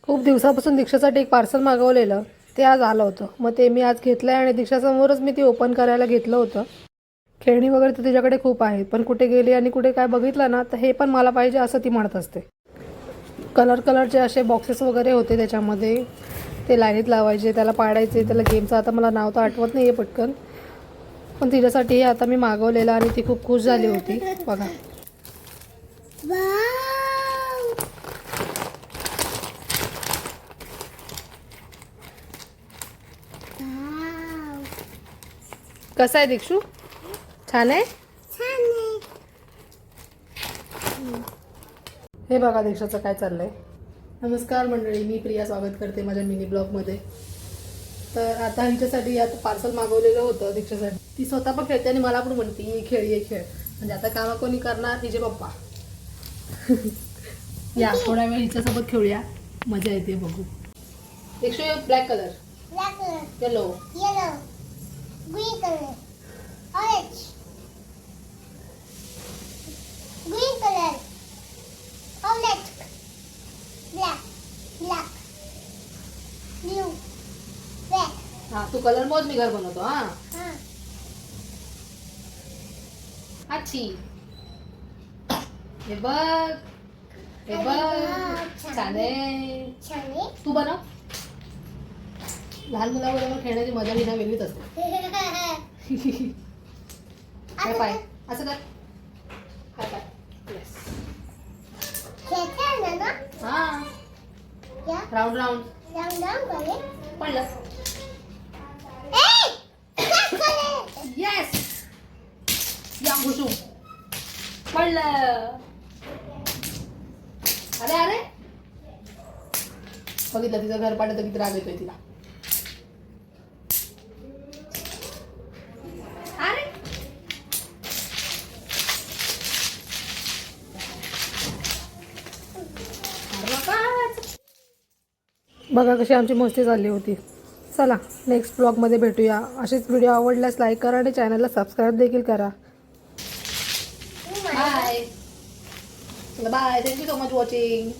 खूप दिवसापासून दीक्षासाठी एक पार्सल मागवलेलं ते आज आलं होतं. मग ते मी आज घेतलं आहे आणि दीक्षासमोरच मी ती ओपन करायला घेतलं होतं. खेळणी वगैरे तर तिच्याकडे खूप आहेत, पण कुठे गेली आणि कुठे काय बघितलं ना तर हे पण मला पाहिजे असं ती म्हणत असते. कलरचे असे बॉक्सेस वगैरे होते त्याच्यामध्ये, ते लाईनीत लावायचे, त्याला पाडायचे, त्याला गेमचं आता मला नाव तर आठवत नाही आहे पटकन, पण तिच्यासाठी हे आता मी मागवलेलं आणि ती खूप खुश झाली होती. बघा कसं आहे दीक्षू, छान आहे. हे बघा दीक्षाचं काय चाललंय. नमस्कार मंडळी, मी प्रिया स्वागत करते माझ्या मिनी ब्लॉगमध्ये. तर आता हिच्यासाठी आता पार्सल मागवलेलं होतं दीक्षासाठी. ती स्वतः पण खेळते आणि मला पण म्हणते ये खेळ ये खेळ, म्हणजे आता कामं कोणी करणार, तिचे पप्पा. या थोड्या वेळ हिच्यासोबत खेळूया, मजा येते बघू. Dikshu black colour, yellow, green color, orange, green color, orange, black, blue, red. हा तू कलर मोज, मी घर बनवतो. हा अच्छी, हे बघ, हे बघ, छान आहे. तू बनव. लहान मुलाबरोबर खेळण्याची मजा ही ना वेगळीच असते. काय पाय असं कर, हाय पाय, येस. हा राऊंड राऊंड पडलं. येस, या घुसू पडलं. अरे अरे बघितलं, तिचं घर पाडलं तर किती राग येतोय तिला. बघा कशी आमची मस्ती चालली होती. चला नेक्स्ट ब्लॉगमध्ये भेटूया. असेच व्हिडिओ आवडल्यास लाईक करा आणि चॅनलला सबस्क्राईब देखील करा. Bye bye, thank you so much watching.